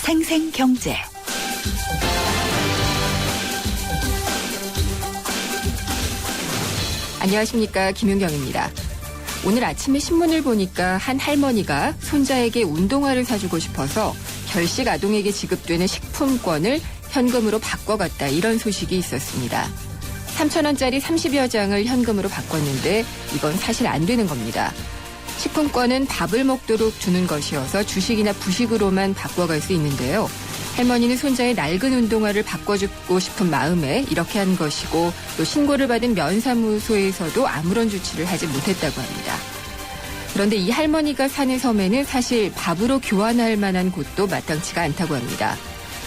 생생경제. 안녕하십니까, 김윤경입니다. 오늘 아침에 신문을 보니까 한 할머니가 손자에게 운동화를 사주고 싶어서 결식 아동에게 지급되는 식품권을 현금으로 바꿔갔다, 이런 소식이 있었습니다. 3,000원짜리 30여 장을 현금으로 바꿨는데 이건 사실 안 되는 겁니다. 식품권은 밥을 먹도록 주는 것이어서 주식이나 부식으로만 바꿔갈 수 있는데요. 할머니는 손자의 낡은 운동화를 바꿔주고 싶은 마음에 이렇게 한 것이고, 또 신고를 받은 면사무소에서도 아무런 조치를 하지 못했다고 합니다. 그런데 이 할머니가 사는 섬에는 사실 밥으로 교환할 만한 곳도 마땅치가 않다고 합니다.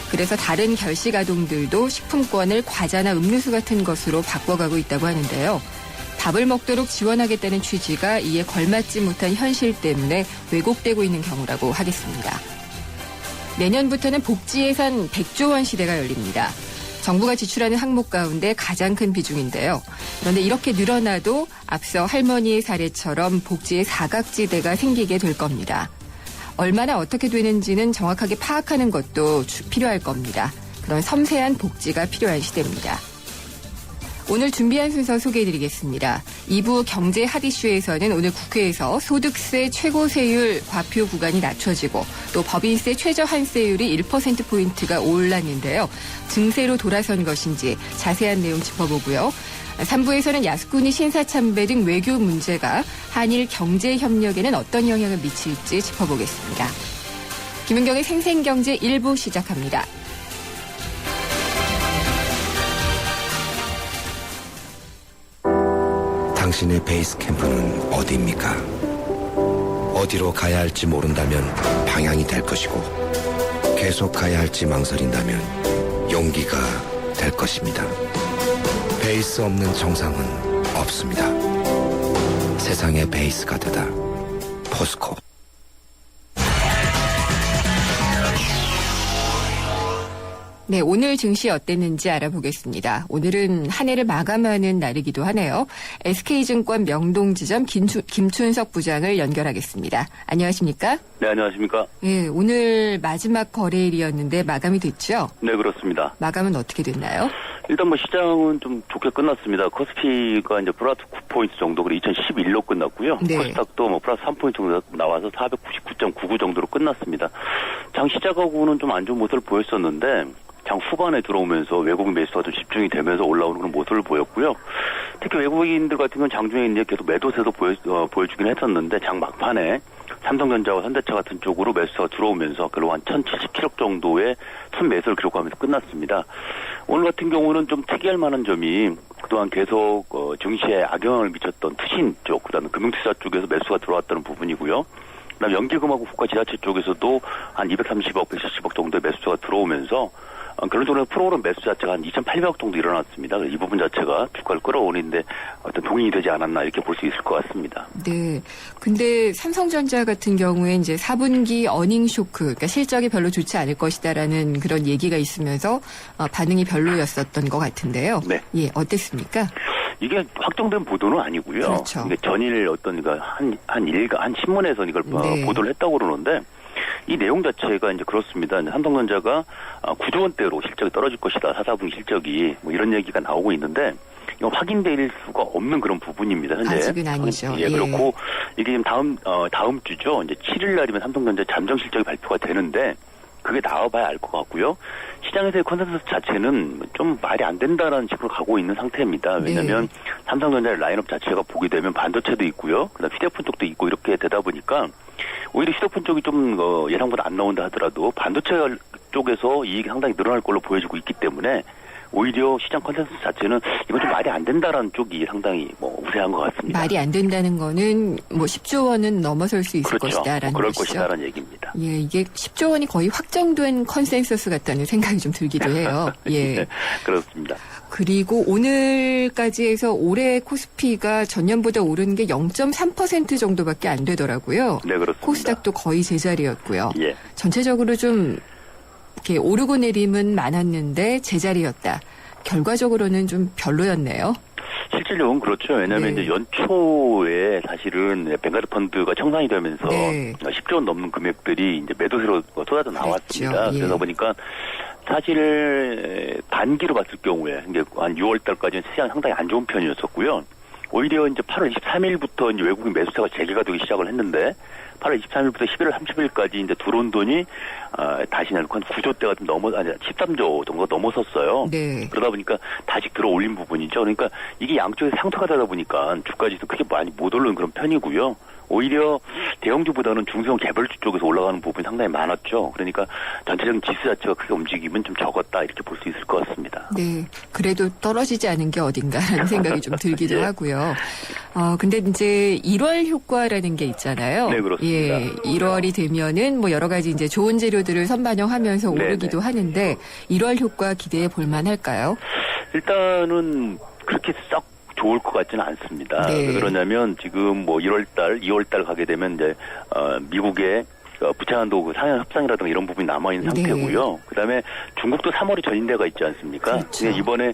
그래서 다른 결식 아동들도 식품권을 과자나 음료수 같은 것으로 바꿔가고 있다고 하는데요. 밥을 먹도록 지원하겠다는 취지가 이에 걸맞지 못한 현실 때문에 왜곡되고 있는 경우라고 하겠습니다. 내년부터는 복지 예산 100조 원 시대가 열립니다. 정부가 지출하는 항목 가운데 가장 큰 비중인데요. 그런데 이렇게 늘어나도 앞서 할머니의 사례처럼 복지의 사각지대가 생기게 될 겁니다. 얼마나 어떻게 되는지는 정확하게 파악하는 것도 필요할 겁니다. 그런 섬세한 복지가 필요한 시대입니다. 오늘 준비한 순서 소개해드리겠습니다. 2부 경제 핫이슈에서는 오늘 국회에서 소득세 최고세율 과표 구간이 낮춰지고, 또 법인세 최저 한세율이 1%포인트가 올랐는데요. 증세로 돌아선 것인지 자세한 내용 짚어보고요. 3부에서는 야스쿠니 신사참배 등 외교 문제가 한일 경제협력에는 어떤 영향을 미칠지 짚어보겠습니다. 김은경의 생생경제 1부 시작합니다. 당신의 베이스 캠프는 어디입니까? 어디로 가야 할지 모른다면 방향이 될 것이고, 계속 가야 할지 망설인다면 용기가 될 것입니다. 베이스 없는 정상은 없습니다. 세상의 베이스가 되다. 포스코. 네, 오늘 증시 어땠는지 알아보겠습니다. 오늘은 한 해를 마감하는 날이기도 하네요. SK증권 명동지점 김춘석 부장을 연결하겠습니다. 안녕하십니까? 네, 안녕하십니까? 예, 오늘 마지막 거래일이었는데 마감이 됐죠? 네, 그렇습니다. 마감은 어떻게 됐나요? 일단 시장은 좀 좋게 끝났습니다. 코스피가 이제 플러스 9포인트 정도, 그리고 2011로 끝났고요. 네. 코스닥도 플러스 3포인트 정도 나와서 499.99 정도로 끝났습니다. 장 시작하고는 좀 안 좋은 모습을 보였었는데, 장 후반에 들어오면서 외국인 매수가 좀 집중이 되면서 올라오는 그런 모습을 보였고요. 특히 외국인들 같은 경우는 장중에 이제 계속 매도세도 보여주긴 했었는데, 장 막판에 삼성전자와 현대차 같은 쪽으로 매수가 들어오면서 결국 한 1,070억 정도의 순매수를 기록하면서 끝났습니다. 오늘 같은 경우는 좀 특이할 만한 점이 그동안 계속 증시에 악영향을 미쳤던 투신 쪽, 그다음에 금융투자 쪽에서 매수가 들어왔다는 부분이고요. 그다음에 연기금하고 국가지자체 쪽에서도 한 230억, 170억 정도의 매수가 들어오면서 결론적으로 프로그램 매수 자체가 한 2,800억 정도 일어났습니다. 이 부분 자체가 주가를 끌어오는데 어떤 동인이 되지 않았나, 이렇게 볼 수 있을 것 같습니다. 네. 근데 삼성전자 같은 경우에 이제 4분기 어닝 쇼크, 그러니까 실적이 별로 좋지 않을 것이다라는 그런 얘기가 있으면서 반응이 별로였었던 것 같은데요. 네. 예, 어땠습니까? 이게 확정된 보도는 아니고요. 그렇죠. 이게 전일 한 신문에서 이걸 네. 보도를 했다고 그러는데, 이 내용 자체가 이제 그렇습니다. 삼성전자가 9조 원대로 실적이 떨어질 것이다. 4분기 실적이, 이런 얘기가 나오고 있는데, 이거 확인될 수가 없는 그런 부분입니다. 현재. 아직은 아니죠. 예, 그렇고 이게 지금 다음 주죠. 이제 7일 날이면 삼성전자 잠정 실적이 발표가 되는데, 그게 나와봐야 알 것 같고요. 시장에서의 컨센서스 자체는 좀 말이 안 된다라는 식으로 가고 있는 상태입니다. 왜냐하면 삼성전자의 라인업 자체가 보게 되면 반도체도 있고요. 그다음 휴대폰 쪽도 있고, 이렇게 되다 보니까 오히려 휴대폰 쪽이 좀 예상보다 안 나온다 하더라도 반도체 쪽에서 이익이 상당히 늘어날 걸로 보여지고 있기 때문에, 오히려 시장 컨센서스 자체는 이건 좀 말이 안 된다라는 쪽이 상당히 우세한 것 같습니다. 말이 안 된다는 거는 10조 원은 넘어설 수 있을 그렇죠. 것이다라는 그럴 것이죠. 것이다라는 얘기입니다. 예, 이게 10조 원이 거의 확정된 컨센서스 같다는 생각이 좀 들기도 해요. 예. 네, 그렇습니다. 그리고 오늘까지 해서 올해 코스피가 전년보다 오른 게 0.3% 정도밖에 안 되더라고요. 네, 그렇습니다. 코스닥도 거의 제자리였고요. 예. 전체적으로 좀 이렇게 오르고 내림은 많았는데 제자리였다. 결과적으로는 좀 별로였네요. 실질적으로는 그렇죠. 왜냐하면 네. 이제 연초에 사실은 뱅가드 펀드가 청산이 되면서 네. 10조 원 넘는 금액들이 이제 매도세로 쏟아져 나왔습니다. 그랬죠. 예. 그러다 보니까 사실 단기로 봤을 경우에 이제 한 6월 달까지는 시장이 상당히 안 좋은 편이었었고요. 오히려 이제 8월 23일부터 이제 외국인 매수세가 재개가 되기 시작을 했는데 8월 23일부터 11월 30일까지 이제 들어온 돈이 다시 한 9조대가 좀 13조 정도가 넘어섰어요. 네. 그러다 보니까 다시 들어올린 부분이죠. 그러니까 이게 양쪽에서 상투가 되다 보니까 주가지수 크게 많이 못 오르는 그런 편이고요. 오히려 대형주보다는 중소형 개별주 쪽에서 올라가는 부분이 상당히 많았죠. 그러니까 전체적인 지수 자체가 크게 움직임은 좀 적었다 이렇게 볼 수 있을 것 같습니다. 네. 그래도 떨어지지 않은 게 어딘가라는 생각이 좀 들기도 예. 하고요. 근데 이제 1월 효과라는 게 있잖아요. 네, 그렇습니다. 예. 1월이 되면은 뭐 여러 가지 이제 좋은 재료들을 선반영하면서 네, 오르기도 하는데 1월 효과 기대해 볼 만할까요? 일단은 그렇게 썩 좋을 것 같지는 않습니다. 네. 왜 그러냐면 지금 뭐 1월달, 2월달 가게 되면 이제 미국의 부채한도 그 상향 협상이라든가 이런 부분이 남아있는 네. 상태고요. 그다음에 중국도 3월이 전인 데가 있지 않습니까? 그렇죠. 근데 이번에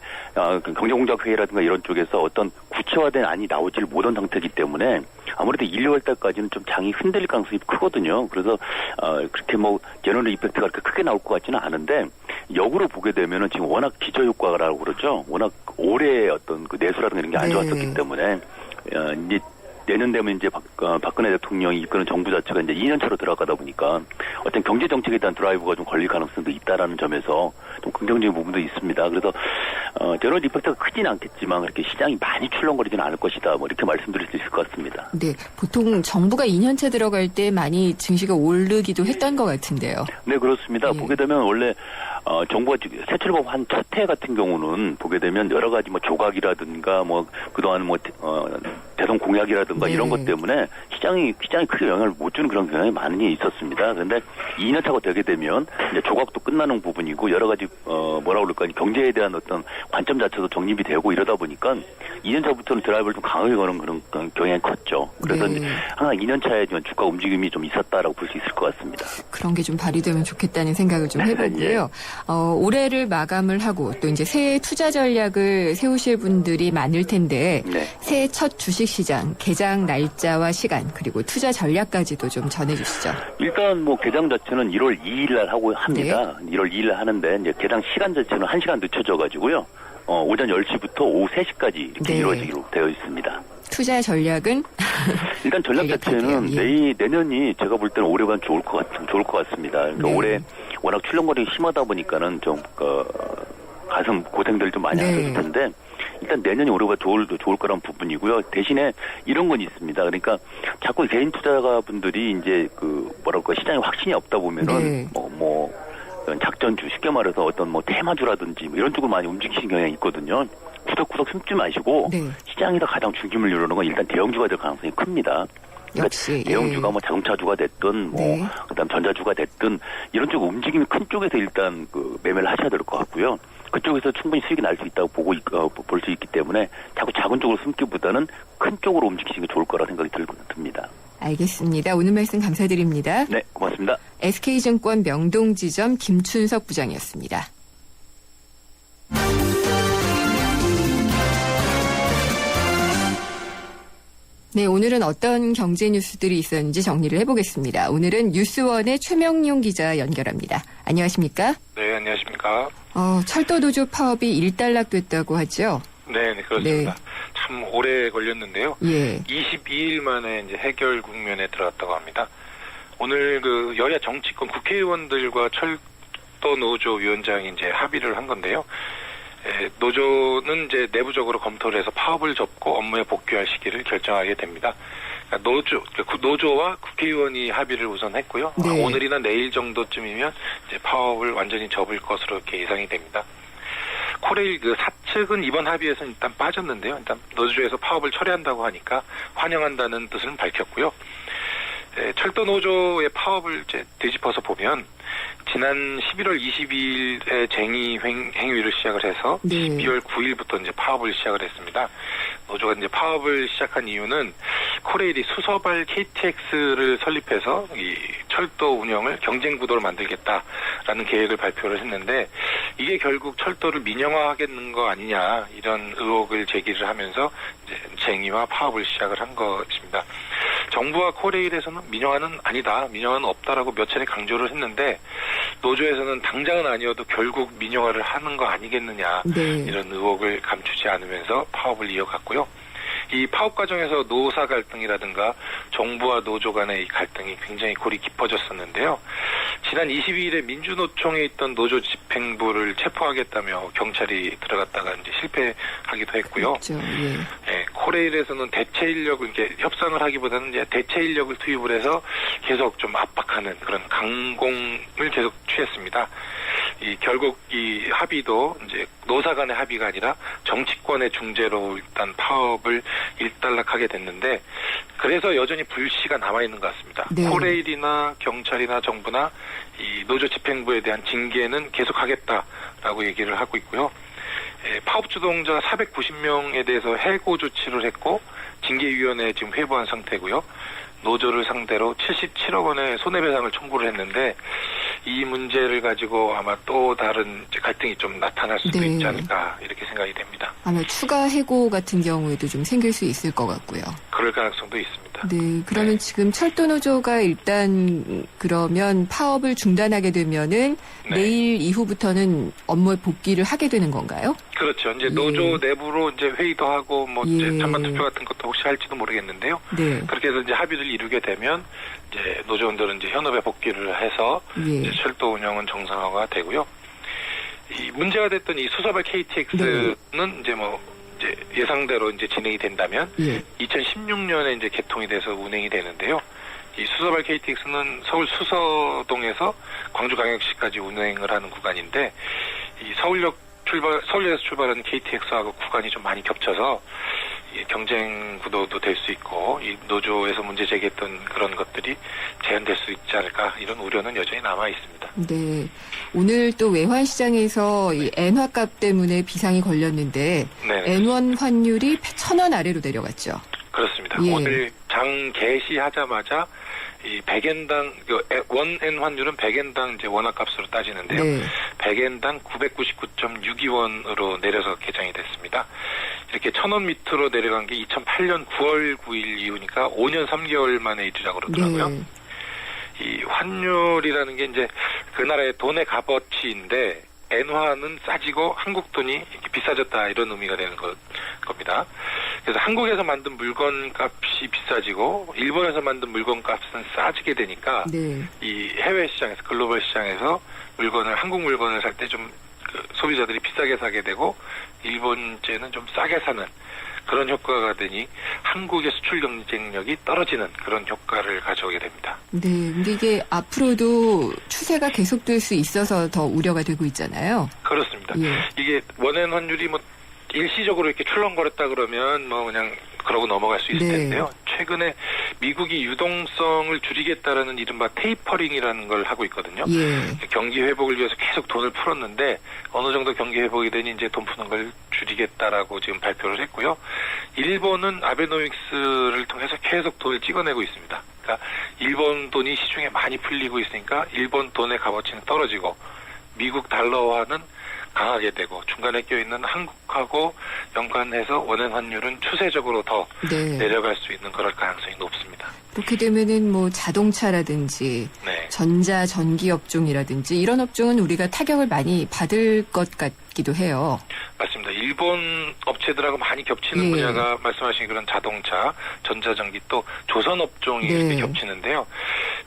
그 경제공작회의라든가 이런 쪽에서 어떤 구체화된 안이 나오질 못한 상태이기 때문에 아무래도 1, 2월 달까지는 좀 장이 흔들릴 가능성이 크거든요. 그래서 그렇게 뭐 제너럴 이펙트가 그렇게 크게 나올 것 같지는 않은데 역으로 보게 되면은 지금 워낙 기저효과라고 그러죠. 워낙 올해 어떤 그 내수라든가 이런 게 안 네. 좋았었기 때문에 이제 내년 되면 이제 박근혜 대통령이 이끄는 정부 자체가 이제 2년차로 들어가다 보니까 어떤 경제 정책에 대한 드라이브가 좀 걸릴 가능성도 있다라는 점에서 좀 긍정적인 부분도 있습니다. 그래서 제너럴 이펙트가 크진 않겠지만 그렇게 시장이 많이 출렁거리지는 않을 것이다. 뭐 이렇게 말씀드릴 수 있을 것 같습니다. 네. 보통 정부가 2년차 들어갈 때 많이 증시가 오르기도 했던 것 같은데요. 네, 그렇습니다. 예. 보게 되면 원래 정부가 세출법 한 첫 해 같은 경우는 보게 되면 여러 가지 뭐 조각이라든가 뭐 그동안 뭐 대선 공약이라든가 네. 이런 것 때문에 시장이 크게 영향을 못 주는 그런 경향이 많이 있었습니다. 그런데 2년 차가 되게 되면 이제 조각도 끝나는 부분이고 여러 가지 뭐라 그럴까 경제에 대한 어떤 관점 자체도 정립이 되고 이러다 보니까 2년 차부터는 드라이브를 좀 강하게 거는 그런 경향이 컸죠. 그래서 네. 이제 항상 2년 차에 주가 움직임이 좀 있었다라고 볼 수 있을 것 같습니다. 그런 게 좀 발휘되면 좋겠다는 생각을 좀 해보고요. 예. 올해를 마감을 하고 또 이제 새해 투자 전략을 세우실 분들이 많을 텐데 네. 새해 첫 주식시장 개장 날짜와 시간 그리고 투자 전략까지도 좀 전해주시죠. 일단 뭐 개장 자체는 1월 2일 날 하고 합니다. 1월 2일 날 하는데 이제 개장 시간 자체는 1시간 늦춰져 가지고요. 오전 10시부터 오후 3시까지 이렇게 네. 이루어지기로 되어 있습니다. 투자 전략은 일단 전략 자체는 예. 내년이 제가 볼 때는 올해가 좋을 것 같습니다. 그러니까 네. 올해 워낙 출렁거리가 심하다 보니까는 좀 가슴 고생들 좀 많이 네. 하실 텐데 일단 내년이 올해가 좋을 거란 부분이고요. 대신에 이런 건 있습니다. 그러니까 자꾸 개인 투자가분들이 이제 뭐랄까 시장에 확신이 없다 보면은 네. 뭐 작전주 쉽게 말해서 어떤 뭐 테마주라든지 뭐 이런 쪽으로 많이 움직이시는 경향이 있거든요. 구석구석 숨지 마시고 네. 시장에서 가장 중심을 이루는 건 일단 대형주가 될 가능성이 큽니다. 역시 대형주가 예. 뭐 자동차주가 됐든 뭐 네. 그다음 전자주가 됐든 이런 쪽 움직임이 큰 쪽에서 일단 매매를 하셔야 될 것 같고요. 그쪽에서 충분히 수익이 날 수 있다고 볼 수 있기 때문에 자꾸 작은 쪽으로 숨기보다는 큰 쪽으로 움직이시는 게 좋을 거라 생각이 듭니다. 알겠습니다. 오늘 말씀 감사드립니다. 네, 고맙습니다. SK증권 명동지점 김춘석 부장이었습니다. 네, 오늘은 어떤 경제 뉴스들이 있었는지 정리를 해보겠습니다. 오늘은 뉴스원의 최명용 기자 연결합니다. 안녕하십니까? 네, 안녕하십니까. 철도노조 파업이 일단락됐다고 하죠? 네, 그렇습니다. 네. 참 오래 걸렸는데요. 예. 22일 만에 이제 해결 국면에 들어갔다고 합니다. 오늘 여야 정치권 국회의원들과 철도노조 위원장이 이제 합의를 한 건데요. 노조는 이제 내부적으로 검토를 해서 파업을 접고 업무에 복귀할 시기를 결정하게 됩니다. 그러니까 노조와 국회의원이 합의를 우선 했고요. 네. 오늘이나 내일 정도쯤이면 이제 파업을 완전히 접을 것으로 이렇게 예상이 됩니다. 코레일 사측은 이번 합의에서 일단 빠졌는데요. 일단 노조에서 파업을 철회한다고 하니까 환영한다는 뜻을 밝혔고요. 철도 노조의 파업을 이제 되짚어서 보면 지난 11월 22일에 쟁의 행위를 시작을 해서 네. 12월 9일부터 이제 파업을 시작을 했습니다. 노조가 이제 파업을 시작한 이유는 코레일이 수서발 KTX를 설립해서 이 철도 운영을 경쟁 구도로 만들겠다라는 계획을 발표를 했는데 이게 결국 철도를 민영화하겠는 거 아니냐 이런 의혹을 제기를 하면서 이제 쟁의와 파업을 시작을 한 것입니다. 정부와 코레일에서는 민영화는 아니다, 민영화는 없다라고 몇 차례 강조를 했는데 노조에서는 당장은 아니어도 결국 민영화를 하는 거 아니겠느냐 네. 이런 의혹을 감추지 않으면서 파업을 이어갔고요. 이 파업 과정에서 노사 갈등이라든가 정부와 노조 간의 이 갈등이 굉장히 골이 깊어졌었는데요. 지난 22일에 민주노총에 있던 노조 집행부를 체포하겠다며 경찰이 들어갔다가 이제 실패하기도 했고요. 그렇죠. 예. 예, 코레일에서는 대체 인력을 이제 협상을 하기보다는 이제 대체 인력을 투입을 해서 계속 좀 압박하는 그런 강공을 계속 취했습니다. 결국 이 합의도 이제 노사 간의 합의가 아니라 정치권의 중재로 일단 파업을 일단락하게 됐는데 그래서 여전히 불씨가 남아 있는 것 같습니다. 네. 코레일이나 경찰이나 정부나 이 노조 집행부에 대한 징계는 계속하겠다라고 얘기를 하고 있고요. 파업 주동자 490명에 대해서 해고 조치를 했고 징계위원회에 지금 회부한 상태고요. 노조를 상대로 77억 원의 손해배상을 청구를 했는데 이 문제를 가지고 아마 또 다른 갈등이 좀 나타날 수도 네. 있지 않을까 이렇게 생각이 됩니다. 아마 추가 해고 같은 경우에도 좀 생길 수 있을 것 같고요. 그럴 가능성도 있습니다. 네, 그러면 네. 지금 철도노조가 일단 그러면 파업을 중단하게 되면은 네. 내일 이후부터는 업무에 복귀를 하게 되는 건가요? 그렇죠. 이제 예. 노조 내부로 이제 회의도 하고 뭐 예. 이제 찬반 투표 같은 것도 혹시 할지도 모르겠는데요. 네. 그렇게 해서 이제 합의를 이루게 되면 이제 노조원들은 이제 현업에 복귀를 해서 예. 이제 철도 운영은 정상화가 되고요. 이 문제가 됐던 이 수서발 KTX는 이제 뭐 이제 예상대로 이제 진행이 된다면 예. 2016년에 이제 개통이 돼서 운행이 되는데요. 이 수서발 KTX는 서울 수서동에서 광주광역시까지 운행을 하는 구간인데 이 서울역에서 출발하는 KTX하고 구간이 좀 많이 겹쳐서 경쟁 구도도 될 수 있고 이 노조에서 문제 제기했던 그런 것들이 재현될 수 있지 않을까 이런 우려는 여전히 남아 있습니다. 네. 오늘 또 외환시장에서 이 엔화값 때문에 비상이 걸렸는데 네. N1 환율이 1,000원 아래로 내려갔죠. 그렇습니다. 예. 오늘 장 개시하자마자 이 100엔당 원엔 환율은 100엔당 이제 원화값으로 따지는데요. 네. 100엔당 999.62원으로 내려서 개장이 됐습니다. 이렇게 1,000원 밑으로 내려간 게 2008년 9월 9일 이후니까 5년 3개월 만에 일이라고 그러더라고요. 네. 이 환율이라는 게 이제 그 나라의 돈의 값어치인데 엔화는 싸지고 한국 돈이 이렇게 비싸졌다 이런 의미가 되는 겁니다. 그래서 한국에서 만든 물건 값이 비싸지고 일본에서 만든 물건 값은 싸지게 되니까 네. 이 해외 시장에서 글로벌 시장에서 한국 물건을 살 때 좀 소비자들이 비싸게 사게 되고 일본제는 좀 싸게 사는 그런 효과가 되니 한국의 수출 경쟁력이 떨어지는 그런 효과를 가져오게 됩니다. 네. 근데 이게 앞으로도 추세가 계속될 수 있어서 더 우려가 되고 있잖아요. 그렇습니다. 예. 이게 원엔 환율이 뭐 일시적으로 이렇게 출렁거렸다 그러면 뭐 그냥 그러고 넘어갈 수 있을 네. 텐데요. 최근에 미국이 유동성을 줄이겠다라는 이른바 테이퍼링이라는 걸 하고 있거든요. 예. 경기 회복을 위해서 계속 돈을 풀었는데 어느 정도 경기 회복이 되니 이제 돈 푸는 걸 줄이겠다라고 지금 발표를 했고요. 일본은 아베노믹스를 통해서 계속 돈을 찍어내고 있습니다. 그러니까 일본 돈이 시중에 많이 풀리고 있으니까 일본 돈의 값어치는 떨어지고 미국 달러화는 강하게 되고 중간에 껴있는 한국하고 연관해서 원엔 환율은 추세적으로 더 네. 내려갈 수 있는 그럴 가능성이 높습니다. 그렇게 되면은 뭐 자동차라든지 네. 전자 전기 업종이라든지 이런 업종은 우리가 타격을 많이 받을 것 같기도 해요. 맞습니다. 일본 업체들하고 많이 겹치는 예. 분야가 말씀하신 그런 자동차, 전자전기 또 조선업종이 네. 이렇게 겹치는데요.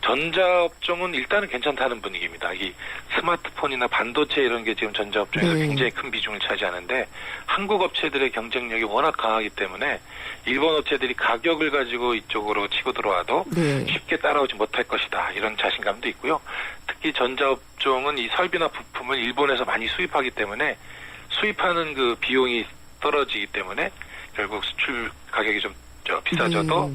전자업종은 일단은 괜찮다는 분위기입니다. 이 스마트폰이나 반도체 이런 게 지금 전자업종에서 네. 굉장히 큰 비중을 차지하는데 한국 업체들의 경쟁력이 워낙 강하기 때문에 일본 업체들이 가격을 가지고 이쪽으로 치고 들어와도 네. 쉽게 따라오지 못할 것이다. 이런 자신감도 있고요. 특히 전자업종은 이 설비나 부품을 일본에서 많이 수입하기 때문에 수입하는 그 비용이 떨어지기 때문에 결국 수출 가격이 좀 비싸져도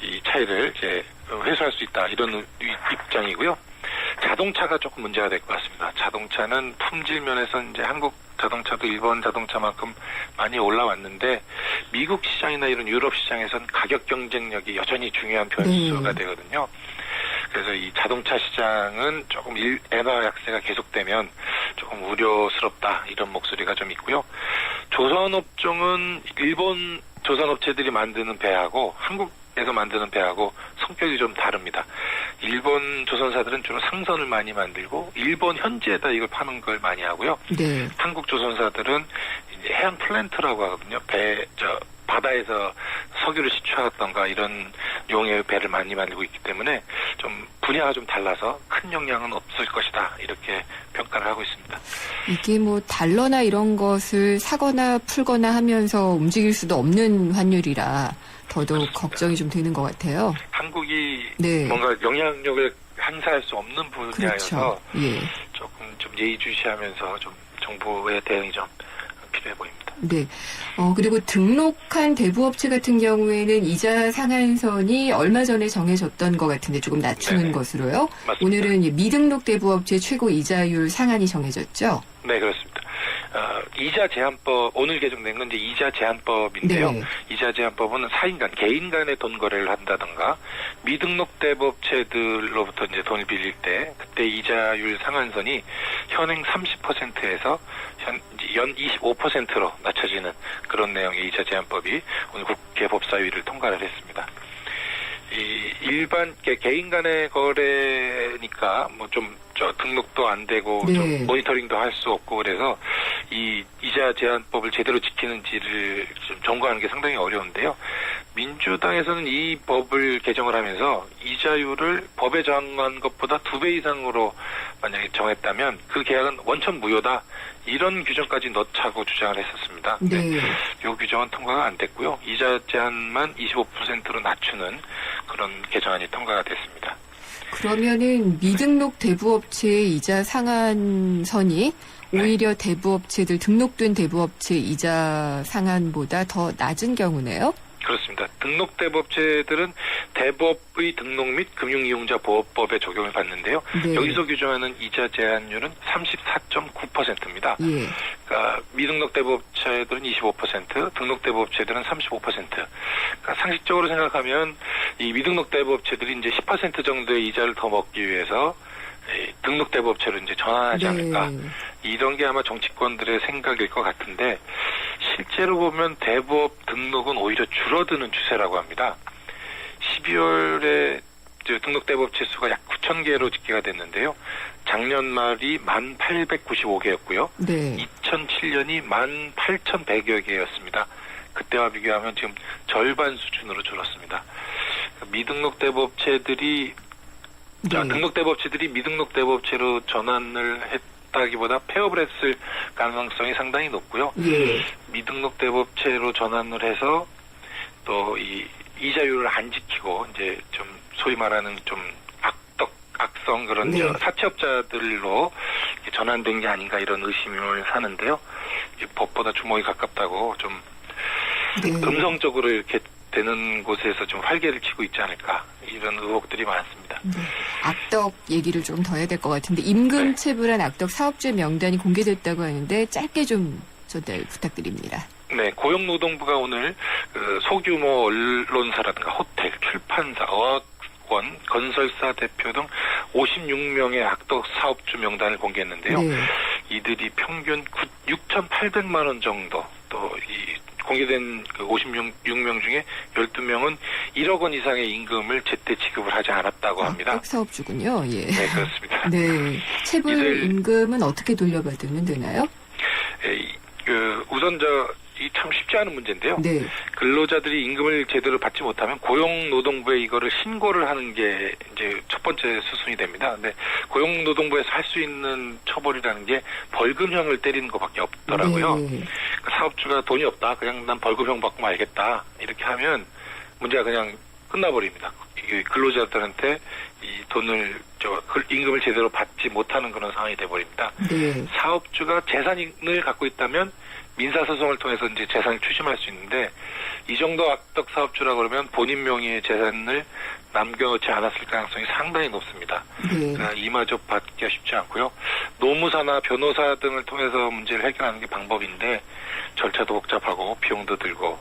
이 차이를 이제 회수할 수 있다. 이런 입장이고요. 자동차가 조금 문제가 될 것 같습니다. 자동차는 품질 면에서 이제 한국 자동차도 일본 자동차만큼 많이 올라왔는데 미국 시장이나 이런 유럽 시장에선 가격 경쟁력이 여전히 중요한 변수가 되거든요. 그래서 이 자동차 시장은 조금 엔화 약세가 계속되면 조금 우려스럽다 이런 목소리가 좀 있고요. 조선업종은 일본 조선업체들이 만드는 배하고 한국에서 만드는 배하고 성격이 좀 다릅니다. 일본 조선사들은 주로 상선을 많이 만들고 일본 현지에다 이걸 파는 걸 많이 하고요. 네. 한국 조선사들은 이제 해양 플랜트라고 하거든요. 바다에서 석유를 시추하던가 이런 용의 배를 많이 만들고 있기 때문에 좀 분야가 좀 달라서 큰 영향은 없을 것이다 이렇게 평가를 하고 있습니다. 이게 뭐 달러나 이런 것을 사거나 풀거나 하면서 움직일 수도 없는 환율이라 더더욱 그렇습니다. 걱정이 좀 되는 것 같아요. 한국이 네. 뭔가 영향력을 행사할 수 없는 분야여서 그렇죠. 예. 조금 좀 예의주시하면서 좀 정부의 대응이 좀 필요해 보입니다. 네. 그리고 등록한 대부업체 같은 경우에는 이자 상한선이 얼마 전에 정해졌던 것 같은데 조금 낮추는 네네. 것으로요. 맞습니다. 오늘은 미등록 대부업체 최고 이자율 상한이 정해졌죠. 네, 그렇습니다. 이자 제한법, 오늘 개정된 건 이제 이자 제한법인데요. 네. 이자 제한법은 개인 간의 돈 거래를 한다던가, 미등록 대부업체들로부터 이제 돈을 빌릴 때, 그때 이자율 상한선이 현행 30%에서 연 25%로 낮춰지는 그런 내용의 이자 제한법이 오늘 국회 법사위를 통과를 했습니다. 이 일반 개인 간의 거래니까 뭐 좀 등록도 안 되고 네. 좀 모니터링도 할 수 없고 그래서 이 이자 제한법을 제대로 지키는지를 좀 점검하는 게 상당히 어려운데요. 민주당에서는 이 법을 개정을 하면서 이자율을 법에 정한 것보다 2배 이상으로 만약에 정했다면 그 계약은 원천 무효다. 이런 규정까지 넣자고 주장을 했었습니다. 네. 이 규정은 통과가 안 됐고요. 이자 제한만 25%로 낮추는 그런 개정안이 통과가 됐습니다. 그러면은 미등록 대부업체의 이자 상한선이 오히려 대부업체들 등록된 대부업체 이자 상한보다 더 낮은 경우네요. 그렇습니다. 등록 대부업체들은 대부업의 등록 및 금융이용자 보호법에 적용을 받는데요. 네. 여기서 규정하는 이자 제한율은 34.9%입니다. 예. 그러니까 미등록 대부업체들은 25%, 등록 대부업체들은 35%. 그러니까 상식적으로 생각하면 이 미등록 대부업체들이 이제 10% 정도의 이자를 더 먹기 위해서 등록 대부업체로 이제 전환하지 않을까. 네. 이런 게 아마 정치권들의 생각일 것 같은데 실제로 보면 대부업 등록은 오히려 줄어드는 추세라고 합니다. 12월에 등록 대부업체 수가 약 9,000개로 집계가 됐는데요. 작년 말이 1,895개였고요. 네. 2007년이 18,100여 개였습니다. 그때와 비교하면 지금 절반 수준으로 줄었습니다. 미등록 대부업체들이 네. 등록 대부업체들이 미등록 대부업체로 전환을 했다기보다 폐업을 했을 가능성이 상당히 높고요. 예. 미등록 대부업체로 전환을 해서 또 이 이자율을 안 지키고 이제 좀 소위 말하는 좀 악성 그런 네. 사채업자들로 전환된 게 아닌가 이런 의심을 사는데요. 이 법보다 주먹이 가깝다고 좀 네. 음성적으로 이렇게 되는 곳에서 좀 활개를 치고 있지 않을까 이런 의혹들이 많습니다. 네. 악덕 얘기를 좀 더 해야 될 것 같은데 임금 체불한 악덕 사업주의 명단이 공개됐다고 하는데 짧게 좀 전달 부탁드립니다. 네, 고용노동부가 오늘 그 소규모 언론사라든가 호텔, 출판사, 어학원, 건설사 대표 등 56명의 악덕 사업주 명단을 공개했는데요. 네. 이들이 평균 6,800만 원 정도 또 이 공개된 그 56명 중에 12명은 1억 원 이상의 임금을 제때 지급을 하지 않았다고 합니다. 악덕 사업주군요. 예. 네, 그렇습니다. 네. 체불 이들- 임금은 어떻게 돌려받으면 되나요? 우선 이 참 쉽지 않은 문제인데요. 네. 근로자들이 임금을 제대로 받지 못하면 고용노동부에 이거를 신고를 하는 게 이제 첫 번째 수순이 됩니다. 근데 고용노동부에서 할 수 있는 처벌이라는 게 벌금형을 때리는 것밖에 없더라고요. 네. 그러니까 사업주가 돈이 없다. 그냥 난 벌금형 받고 말겠다. 이렇게 하면 문제가 그냥 끝나버립니다. 이 근로자들한테 이 돈을 임금을 제대로 받지 못하는 그런 상황이 돼버립니다. 네. 사업주가 재산을 갖고 있다면 민사소송을 통해서 이제 재산을 추심할 수 있는데 이 정도 악덕 사업주라 그러면 본인 명의의 재산을 남겨놓지 않았을 가능성이 상당히 높습니다. 네. 그러니까 이마저 받기가 쉽지 않고요. 노무사나 변호사 등을 통해서 문제를 해결하는 게 방법인데 절차도 복잡하고 비용도 들고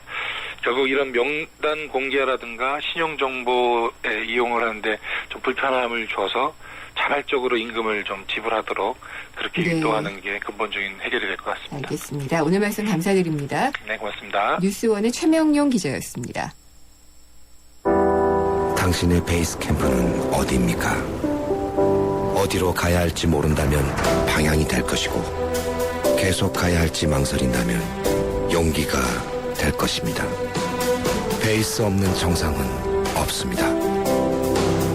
결국 이런 명단 공개라든가 신용 정보에 이용을 하는데 좀 불편함을 줘서 자발적으로 임금을 좀 지불하도록 그렇게 네. 유도하는 게 근본적인 해결이 될 것 같습니다. 알겠습니다. 오늘 말씀 감사드립니다. 네, 고맙습니다. 뉴스원의 최명용 기자였습니다. 당신의 베이스 캠프는 어디입니까? 어디로 가야 할지 모른다면 방향이 될 것이고 계속 가야 할지 망설인다면 용기가 될 것입니다. 베이스 없는 정상은 없습니다.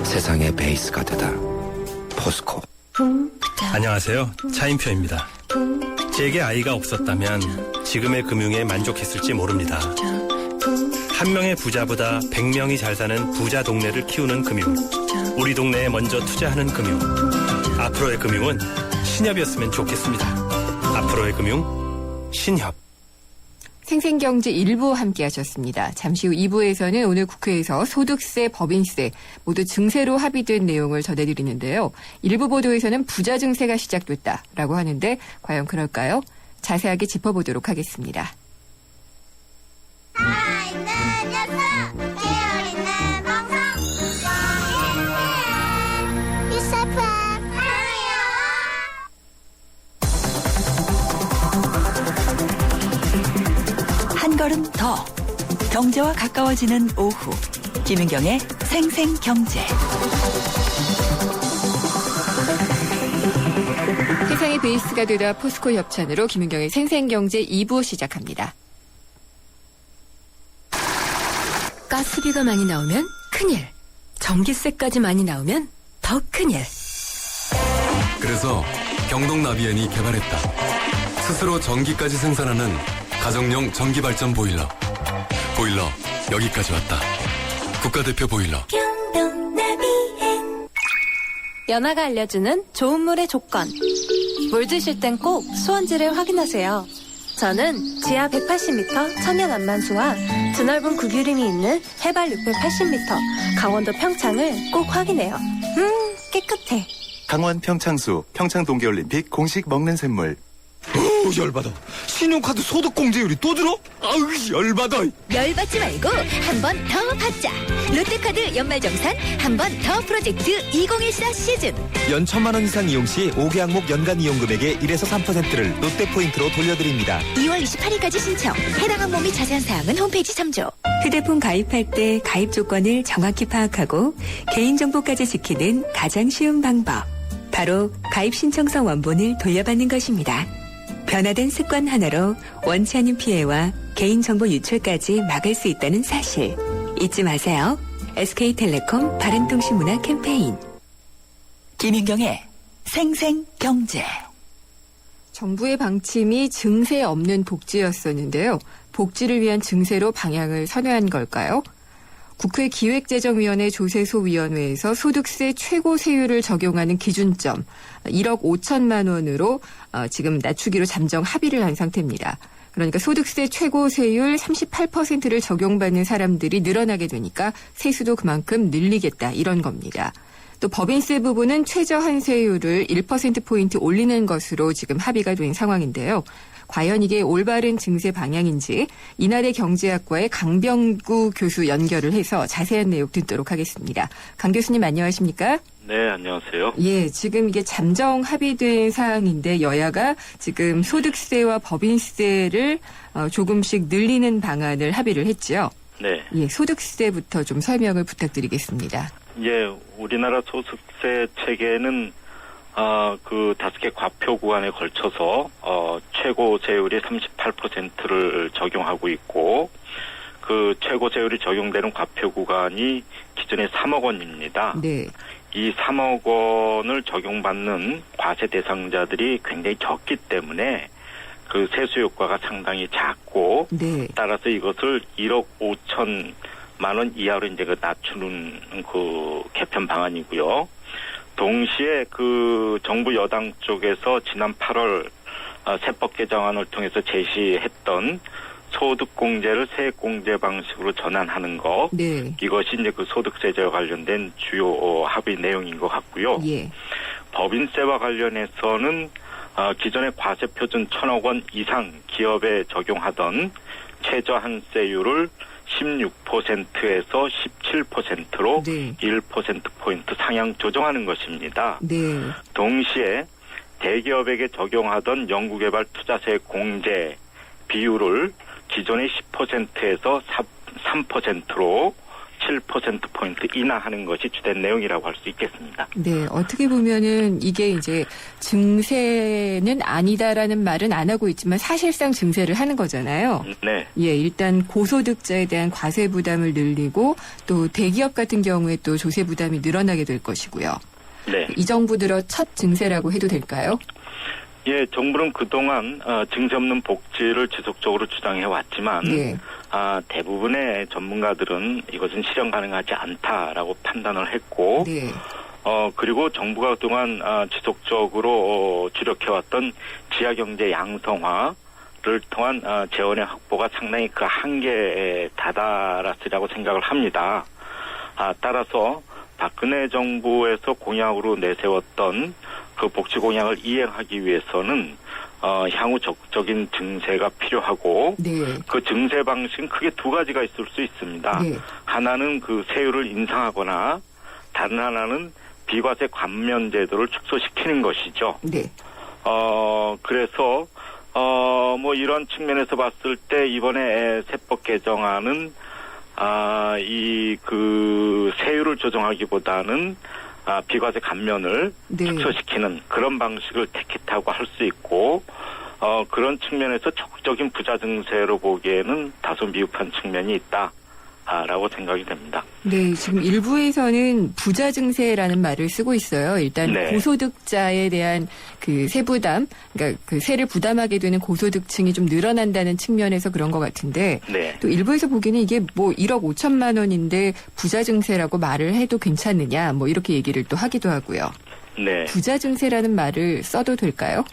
세상의 베이스가 되다. 포스코. 안녕하세요. 차인표입니다. 제게 아이가 없었다면 지금의 금융에 만족했을지 모릅니다. 한 명의 부자보다 100명이 잘 사는 부자 동네를 키우는 금융. 우리 동네에 먼저 투자하는 금융. 앞으로의 금융은 신협이었으면 좋겠습니다. 앞으로의 금융, 신협. 생생경제 1부 함께 하셨습니다. 잠시 후 2부에서는 오늘 국회에서 소득세, 법인세 모두 증세로 합의된 내용을 전해드리는데요. 일부 보도에서는 부자 증세가 시작됐다라고 하는데 과연 그럴까요? 자세하게 짚어보도록 하겠습니다. 살아있는 녀석 깨어있는 방송 유사파 사랑해요. 한 걸음 더 경제와 가까워지는 오후 김윤경의 생생경제. 세상의 베이스가 되다 포스코 협찬으로 김윤경의 생생경제 2부 시작합니다. 가스비가 많이 나오면 큰일, 전기세까지 많이 나오면 더 큰일. 그래서 경동나비엔이 개발했다. 스스로 전기까지 생산하는 가정용 전기발전 보일러. 보일러 여기까지 왔다. 국가대표 보일러. 경동나비엔. 연아가 알려주는 좋은 물의 조건. 물 드실 땐 꼭 수원지를 확인하세요. 저는 지하 180m 천연 안만수와 드넓은 구규림이 있는 해발 680m 강원도 평창을 꼭 확인해요. 깨끗해. 강원 평창수 평창동계올림픽 공식 먹는 샘물. 열받아. 신용카드 소득공제율이 또 들어? 아우 열받아. 열받지 말고 한 번 더 받자. 롯데카드 연말정산 한 번 더 프로젝트 2014 시즌. 연 1,000만 원 이상 이용 시 5개 항목 연간 이용 금액의 1에서 3%를 롯데포인트로 돌려드립니다. 2월 28일까지 신청. 해당 항목 및 자세한 사항은 홈페이지 참조. 휴대폰 가입할 때 가입 조건을 정확히 파악하고 개인정보까지 지키는 가장 쉬운 방법. 바로 가입 신청서 원본을 돌려받는 것입니다. 변화된 습관 하나로 원치 않은 피해와 개인정보 유출까지 막을 수 있다는 사실 잊지 마세요. SK텔레콤 바른통신문화 캠페인. 김윤경의 생생경제. 정부의 방침이 증세 없는 복지였었는데요. 복지를 위한 증세로 방향을 선회한 걸까요? 국회 기획재정위원회 조세소위원회에서 소득세 최고 세율을 적용하는 기준점 1억 5천만 원으로 지금 낮추기로 잠정 합의를 한 상태입니다. 그러니까 소득세 최고 세율 38%를 적용받는 사람들이 늘어나게 되니까 세수도 그만큼 늘리겠다 이런 겁니다. 또 법인세 부분은 최저한세율을 1%포인트 올리는 것으로 지금 합의가 된 상황인데요. 과연 이게 올바른 증세 방향인지 이날의 경제학과의 강병구 교수 연결을 해서 자세한 내용 듣도록 하겠습니다. 강 교수님 안녕하십니까? 네, 안녕하세요. 예, 지금 이게 잠정 합의된 사항인데 여야가 지금 소득세와 법인세를 조금씩 늘리는 방안을 합의를 했죠. 네. 예, 소득세부터 좀 설명을 부탁드리겠습니다. 예, 우리나라 소득세 체계는 그 5개 과표 구간에 걸쳐서 최고 세율이 38%를 적용하고 있고 그 최고 세율이 적용되는 과표 구간이 기존에 3억 원입니다. 네. 이 3억 원을 적용받는 과세 대상자들이 굉장히 적기 때문에 그 세수 효과가 상당히 작고 네. 따라서 이것을 1억 5천만 원 이하로 이제 그 낮추는 그 개편 방안이고요. 동시에 그 정부 여당 쪽에서 지난 8월 세법 개정안을 통해서 제시했던 소득공제를 세액공제 방식으로 전환하는 것. 네. 이것이 이제 그 소득세제와 관련된 주요 합의 내용인 것 같고요. 예. 법인세와 관련해서는 기존의 과세 표준 1,000억 원 이상 기업에 적용하던 최저한세율을 16%에서 17%로 네. 1%포인트 상향 조정하는 것입니다. 네. 동시에 대기업에게 적용하던 연구개발 투자세 공제 비율을 기존의 10%에서 3%로 7%포인트 인하하는 것이 주된 내용이라고 할 수 있겠습니다. 네, 어떻게 보면은 이게 이제 증세는 아니다라는 말은 안 하고 있지만 사실상 증세를 하는 거잖아요. 네. 예, 일단 고소득자에 대한 과세 부담을 늘리고 또 대기업 같은 경우에 또 조세 부담이 늘어나게 될 것이고요. 네. 이 정부 들어 첫 증세라고 해도 될까요? 예, 정부는 그동안 증세 없는 복지를 지속적으로 주장해 왔지만 네. 대부분의 전문가들은 이것은 실현 가능하지 않다라고 판단을 했고 네. 그리고 정부가 그동안 지속적으로 주력해왔던 지하경제 양성화를 통한 재원의 확보가 상당히 그 한계에 다다랐으리라고 생각을 합니다. 따라서 박근혜 정부에서 공약으로 내세웠던 그 복지 공약을 이행하기 위해서는 향후 적극적인 증세가 필요하고 네. 그 증세 방식은 크게 두 가지가 있을 수 있습니다. 네. 하나는 그 세율을 인상하거나 다른 하나는 비과세 감면 제도를 축소시키는 것이죠. 네. 그래서 뭐 이런 측면에서 봤을 때 이번에 세법 개정안은 이 그 세율을 조정하기보다는 비과세 감면을 네. 축소시키는 그런 방식을 택했다고 할 수 있고 그런 측면에서 적극적인 부자 증세로 보기에는 다소 미흡한 측면이 있다라고 생각이 됩니다. 네, 지금 일부에서는 부자 증세라는 말을 쓰고 있어요. 일단 네. 고소득자에 대한 그 세부담, 그러니까 그 세를 부담하게 되는 고소득층이 좀 늘어난다는 측면에서 그런 것 같은데 네. 또 일부에서 보기에는 이게 뭐 1억 5천만 원인데 부자 증세라고 말을 해도 괜찮느냐 뭐 이렇게 얘기를 또 하기도 하고요. 네. 부자 증세라는 말을 써도 될까요?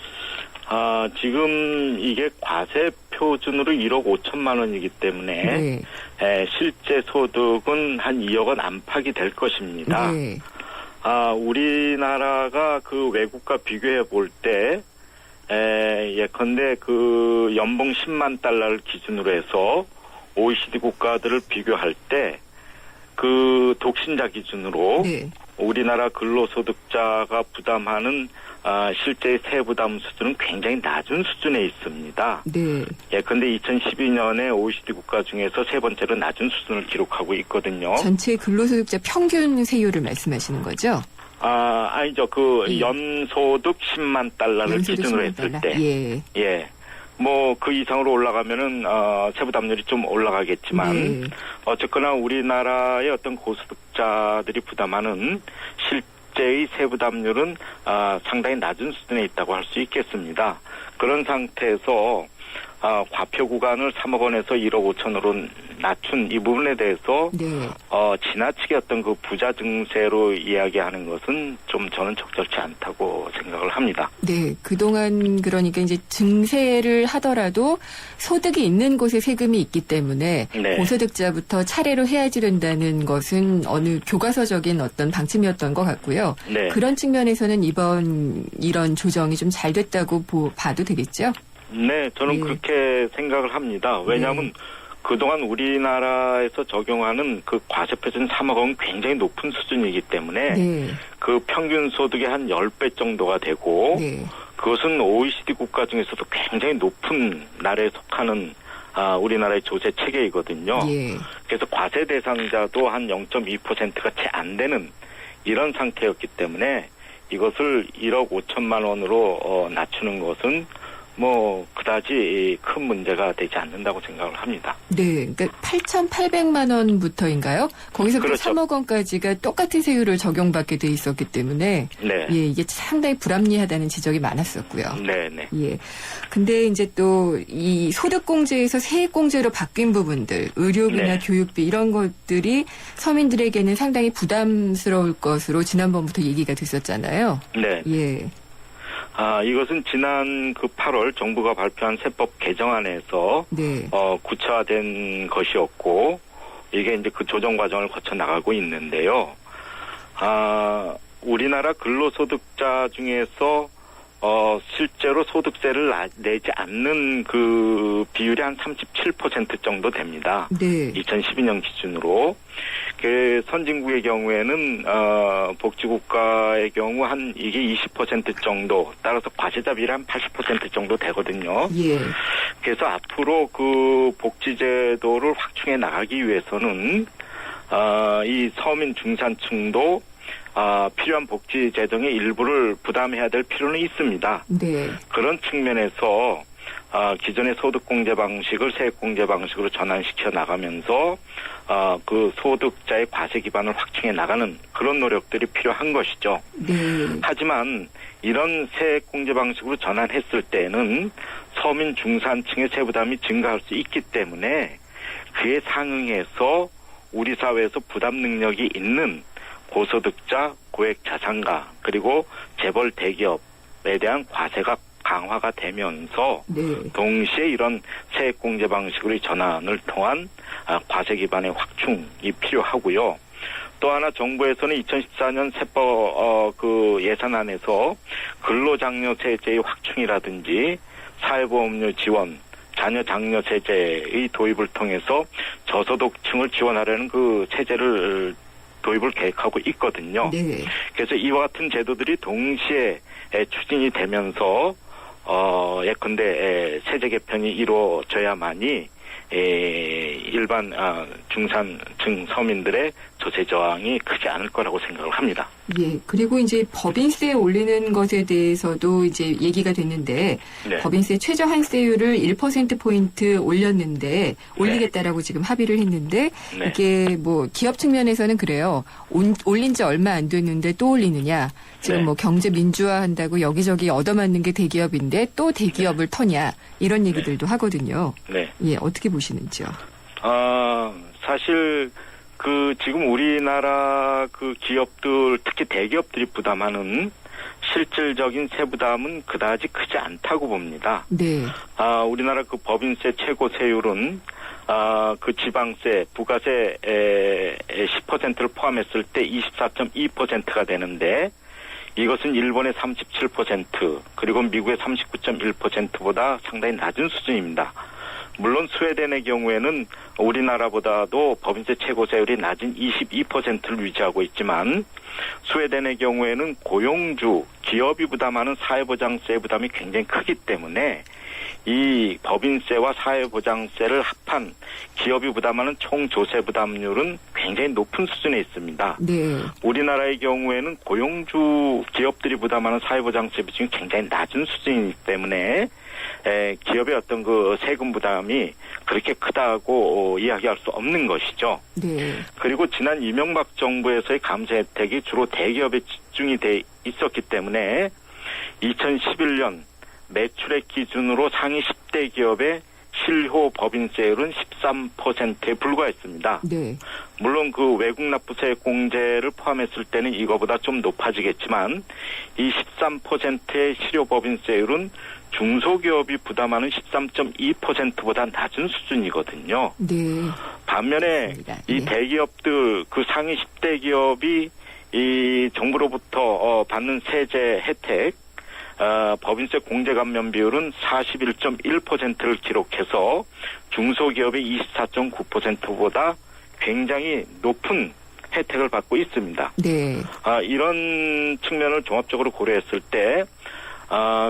지금 이게 과세 표준으로 1억 5천만 원이기 때문에 네. 실제 소득은 한 2억 원 안팎이 될 것입니다. 네. 우리나라가 그 외국과 비교해 볼 때 예컨대 그 연봉 10만 달러를 기준으로 해서 OECD 국가들을 비교할 때 그 독신자 기준으로 네. 우리나라 근로소득자가 부담하는 실제 세부담 수준은 굉장히 낮은 수준에 있습니다. 네. 예컨대 2012년에 OECD 국가 중에서 세 번째로 낮은 수준을 기록하고 있거든요. 전체 근로소득자 평균 세율을 말씀하시는 거죠? 아니죠. 연소득 10만 달러를 연소득 기준으로 10만 했을 달러? 때. 예. 뭐 그 이상으로 올라가면은 세부담률이 좀 올라가겠지만 네. 어쨌거나 우리나라의 어떤 고소득자들이 부담하는 실제의 세부담률은 상당히 낮은 수준에 있다고 할 수 있겠습니다. 그런 상태에서 과표 구간을 3억 원에서 1억 5천으로 낮춘 이 부분에 대해서 네. 지나치게 어떤 그 부자 증세로 이야기하는 것은 좀 저는 적절치 않다고 생각을 합니다. 네, 그동안 그러니까 이제 증세를 하더라도 소득이 있는 곳에 세금이 있기 때문에 네. 고소득자부터 차례로 해야지 된다는 것은 어느 교과서적인 어떤 방침이었던 것 같고요. 네. 그런 측면에서는 이번 이런 조정이 좀 잘 됐다고 봐도 되겠죠? 네, 저는 네. 그렇게 생각을 합니다. 왜냐하면 그동안 우리나라에서 적용하는 그 과세 표준 3억 원은 굉장히 높은 수준이기 때문에 네. 그 평균 소득의 한 10배 정도가 되고 네. 그것은 OECD 국가 중에서도 굉장히 높은 나라에 속하는 우리나라의 조세 체계이거든요. 예. 그래서 과세 대상자도 한 0.2%가 채 안 되는 이런 상태였기 때문에 이것을 1억 5천만 원으로 낮추는 것은 뭐 그다지 큰 문제가 되지 않는다고 생각을 합니다. 네, 그러니까 8,800만 원부터인가요? 거기서부터 그렇죠. 3억 원까지가 똑같은 세율을 적용받게 돼 있었기 때문에 네. 예, 이게 상당히 불합리하다는 지적이 많았었고요. 네, 네. 예. 근데 이제 또 이 소득공제에서 세액공제로 바뀐 부분들, 의료비나 네. 교육비 이런 것들이 서민들에게는 상당히 부담스러울 것으로 지난번부터 얘기가 됐었잖아요. 네. 예. 이것은 지난 그 8월 정부가 발표한 세법 개정안에서 네. 구체화된 것이었고 이게 이제 그 조정 과정을 거쳐 나가고 있는데요. 우리나라 근로소득자 중에서 실제로 소득세를 내지 않는 그 비율이 한 37% 정도 됩니다. 네. 2012년 기준으로. 그 선진국의 경우에는 복지국가의 경우 한 이게 20% 정도, 따라서 과세자 비율이 한 80% 정도 되거든요. 예. 그래서 앞으로 그 복지제도를 확충해 나가기 위해서는 이 서민 중산층도 필요한 복지 재정의 일부를 부담해야 될 필요는 있습니다. 네. 그런 측면에서 기존의 소득공제 방식을 세액공제 방식으로 전환시켜 나가면서 그 소득자의 과세 기반을 확충해 나가는 그런 노력들이 필요한 것이죠. 네. 하지만 이런 세액공제 방식으로 전환했을 때는 서민 중산층의 세부담이 증가할 수 있기 때문에 그에 상응해서 우리 사회에서 부담 능력이 있는 고소득자, 고액 자산가, 그리고 재벌 대기업에 대한 과세가 강화가 되면서 네. 동시에 이런 세액공제 방식으로의 전환을 통한 과세 기반의 확충이 필요하고요. 또 하나 정부에서는 2014년 세법 그 예산안에서 근로장려세제의 확충이라든지 사회보험료 지원, 자녀 장려 세제의 도입을 통해서 저소득층을 지원하려는 그 체제를 도입을 계획하고 있거든요. 네. 그래서 이와 같은 제도들이 동시에 추진이 되면서 예컨대 세제 개편이 이루어져야만이 일반 중산층 서민들의 조세 저항이 크지 않을 거라고 생각을 합니다. 예. 그리고 이제 법인세 올리는 것에 대해서도 이제 얘기가 됐는데 네. 법인세 최저 한세율을 1%포인트 올렸는데 올리겠다라고 지금 합의를 했는데 네. 이게 뭐 기업 측면에서는 그래요. 올린 지 얼마 안 됐는데 또 올리느냐. 지금 네. 뭐 경제 민주화한다고 여기저기 얻어맞는 게 대기업인데 또 대기업을 터냐. 이런 얘기들도 하거든요. 네. 예. 어떻게 보시는지요? 사실 그 지금 우리나라 그 기업들, 특히 대기업들이 부담하는 실질적인 세부담은 그다지 크지 않다고 봅니다. 네. 우리나라 그 법인세 최고 세율은 그 지방세, 부가세 10%를 포함했을 때 24.2%가 되는데 이것은 일본의 37% 그리고 미국의 39.1%보다 상당히 낮은 수준입니다. 물론 스웨덴의 경우에는 우리나라보다도 법인세 최고세율이 낮은 22%를 유지하고 있지만 스웨덴의 경우에는 고용주, 기업이 부담하는 사회보장세 부담이 굉장히 크기 때문에 이 법인세와 사회보장세를 합한 기업이 부담하는 총 조세 부담률은 굉장히 높은 수준에 있습니다. 네. 우리나라의 경우에는 고용주 기업들이 부담하는 사회보장세 비중이 굉장히 낮은 수준이기 때문에 기업의 어떤 그 세금 부담이 그렇게 크다고 이야기할 수 없는 것이죠. 네. 그리고 지난 이명박 정부에서의 감세 혜택이 주로 대기업에 집중이 돼 있었기 때문에 2011년 매출액 기준으로 상위 10대 기업의 실효 법인세율은 13%에 불과했습니다. 네. 물론 그 외국 납부세 공제를 포함했을 때는 이거보다 좀 높아지겠지만 이 13%의 실효 법인세율은 중소기업이 부담하는 13.2%보다 낮은 수준이거든요. 네. 반면에 맞습니다. 이 네. 대기업들 그 상위 10대 기업이 이 정부로부터 받는 세제 혜택 법인세 공제 감면 비율은 41.1%를 기록해서 중소기업의 24.9%보다 굉장히 높은 혜택을 받고 있습니다. 네. 이런 측면을 종합적으로 고려했을 때,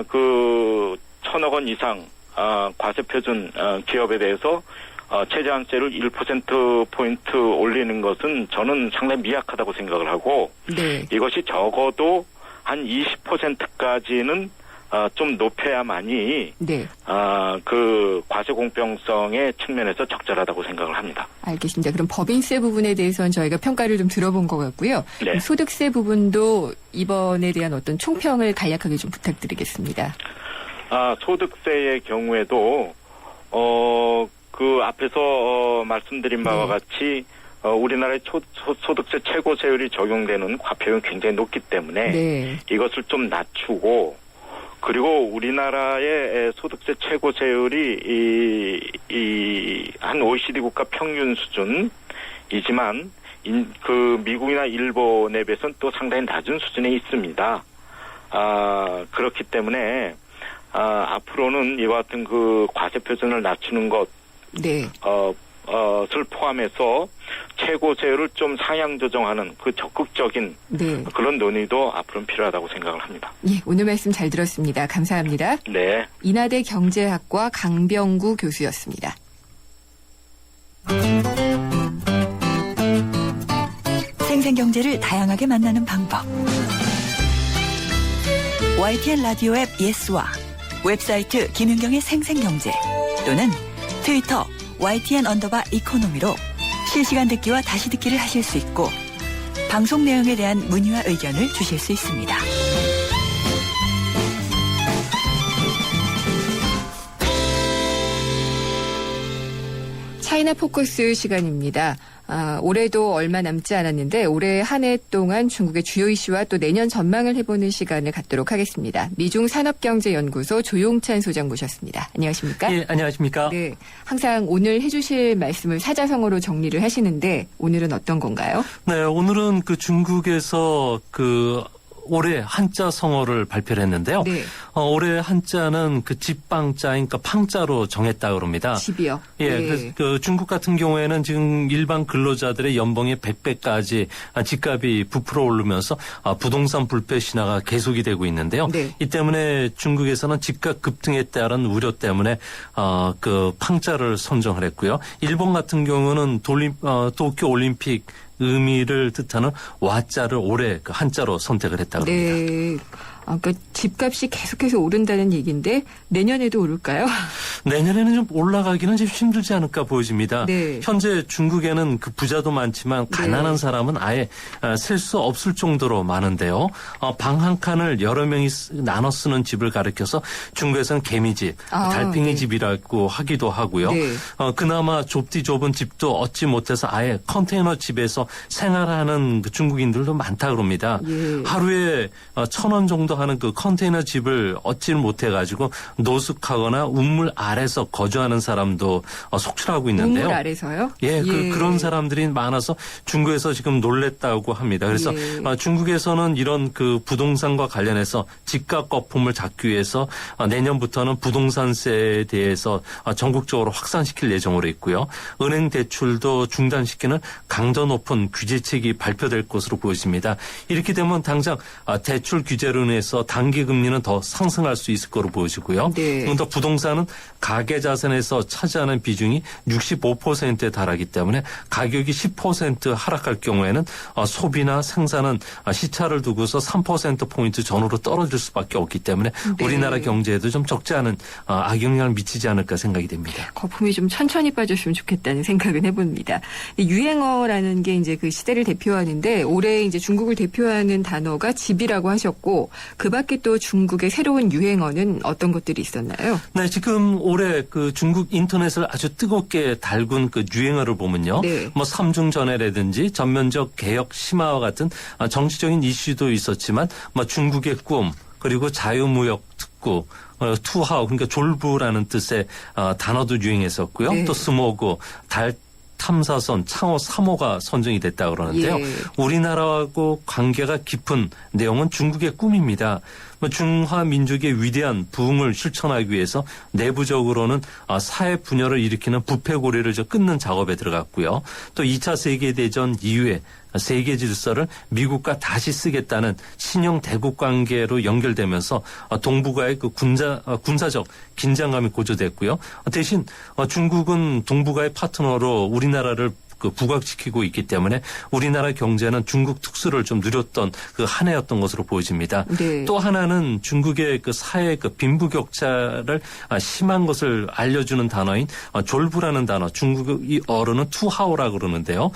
그 1,000억 원 이상 과세 표준 기업에 대해서 최저한세를 1%포인트 올리는 것은 저는 상당히 미약하다고 생각을 하고, 네. 이것이 적어도 한 20%까지는 좀 높여야만이 네. 그 과세 공평성의 측면에서 적절하다고 생각을 합니다. 알겠습니다. 그럼 법인세 부분에 대해서는 저희가 평가를 좀 들어본 것 같고요. 네. 소득세 부분도 이번에 대한 어떤 총평을 간략하게 좀 부탁드리겠습니다. 소득세의 경우에도 그 앞에서 말씀드린 바와 같이 우리나라의 소득세 최고세율이 적용되는 과표율이 굉장히 높기 때문에 네. 이것을 좀 낮추고, 그리고 우리나라의 소득세 최고세율이 한 OECD 국가 평균 수준이지만 그 미국이나 일본에 비해서는 또 상당히 낮은 수준에 있습니다. 그렇기 때문에 앞으로는 이와 같은 그 과세 표준을 낮추는 것 네. 을 포함해서 최고세율을 좀 상향 조정하는 그 적극적인 네. 그런 논의도 앞으로는 필요하다고 생각을 합니다. 예, 오늘 말씀 잘 들었습니다. 감사합니다. 네. 인하대 경제학과 강병구 교수였습니다. 생생경제를 다양하게 만나는 방법. YTN 라디오 앱 예스와 웹사이트 김윤경의 생생경제 또는 트위터 YTN_이코노미로 실시간 듣기와 다시 듣기를 하실 수 있고 방송 내용에 대한 문의와 의견을 주실 수 있습니다. 차이나 포커스 시간입니다. 올해도 얼마 남지 않았는데 올해 한 해 동안 중국의 주요 이슈와 또 내년 전망을 해보는 시간을 갖도록 하겠습니다. 미중 산업경제연구소 조용찬 소장 모셨습니다. 안녕하십니까? 예, 안녕하십니까? 네, 항상 오늘 해주실 말씀을 사자성어로 정리를 하시는데 오늘은 어떤 건가요? 네, 오늘은 그 중국에서 올해 한자 성어를 발표를 했는데요. 네. 올해 한자는 그 집방자인 그러니까 팡자로 정했다 그럽니다. 집이요? 예, 네. 그 중국 같은 경우에는 지금 일반 근로자들의 연봉의 100배까지 집값이 부풀어 오르면서 부동산 불패 신화가 계속이 되고 있는데요. 네. 이 때문에 중국에서는 집값 급등에 따른 우려 때문에 그 팡자를 선정을 했고요. 일본 같은 경우는 도쿄 올림픽 의미를 뜻하는 와자를 올해 그 한자로 선택을 했다고 합니다. 네. 그러니까 집값이 계속해서 오른다는 얘기인데 내년에도 오를까요? 내년에는 좀 올라가기는 좀 힘들지 않을까 보여집니다. 네. 현재 중국에는 그 부자도 많지만 가난한 사람은 아예 셀 수 없을 정도로 많은데요. 방 한 칸을 여러 명이 나눠 쓰는 집을 가리켜서 중국에서는 개미집, 달팽이 네. 집이라고 하기도 하고요. 네. 그나마 좁디 좁은 집도 얻지 못해서 아예 컨테이너 집에서 생활하는 그 중국인들도 많다 그럽니다. 예. 하루에 1,000원 정도 하는 그 컨테이너 집을 얻지를 못해가지고 노숙하거나 우물 아래서 거주하는 사람도 속출하고 있는데요. 우물 아래서요? 예, 그런 사람들이 많아서 중국에서 지금 놀랬다고 합니다. 그래서 중국에서는 이런 그 부동산과 관련해서 집값 거품을 잡기 위해서 내년부터는 부동산세에 대해서 전국적으로 확산시킬 예정으로 있고요. 은행 대출도 중단시키는 강도 높은 규제책이 발표될 것으로 보여집니다. 이렇게 되면 당장 대출 규제로 인해서 단기 금리는 더 상승할 수 있을 거로 보여지고요. 네. 또 부동산은 가계 자산에서 차지하는 비중이 65%에 달하기 때문에 가격이 10% 하락할 경우에는 소비나 생산은 시차를 두고서 3%포인트 전후로 떨어질 수밖에 없기 때문에 네. 우리나라 경제에도 좀 적지 않은 악영향을 미치지 않을까 생각이 됩니다. 거품이 좀 천천히 빠졌으면 좋겠다는 생각은 해봅니다. 유행어라는 게 이제 그 시대를 대표하는데 올해 이제 중국을 대표하는 단어가 집이라고 하셨고 그 밖에 또 중국의 새로운 유행어는 어떤 것들이 있었나요? 네, 지금 올해 그 중국 인터넷을 아주 뜨겁게 달군 그 유행어를 보면요. 네. 뭐 삼중전해라든지 전면적 개혁 심화와 같은 정치적인 이슈도 있었지만 뭐 중국의 꿈 그리고 자유무역 특구 투하우 그러니까 졸부라는 뜻의 단어도 유행했었고요. 네. 또 스모그 달 탐사선 창호 3호가 선정이 됐다 그러는데요. 예. 우리나라하고 관계가 깊은 내용은 중국의 꿈입니다. 중화 민족의 위대한 부흥을 실천하기 위해서 내부적으로는 사회 분열을 일으키는 부패고리를 끊는 작업에 들어갔고요. 또 2차 세계대전 이후에 세계 질서를 미국과 다시 쓰겠다는 신형 대국 관계로 연결되면서 동북아의 그 군사적 긴장감이 고조됐고요. 대신 중국은 동북아의 파트너로 우리나라를 부각시키고 있기 때문에 우리나라 경제는 중국 특수를 좀 누렸던 그 한 해였던 것으로 보여집니다. 네. 또 하나는 중국의 그 사회 그 빈부격차를 심한 것을 알려주는 단어인 졸부라는 단어, 중국어로는 투하오라고 그러는데요.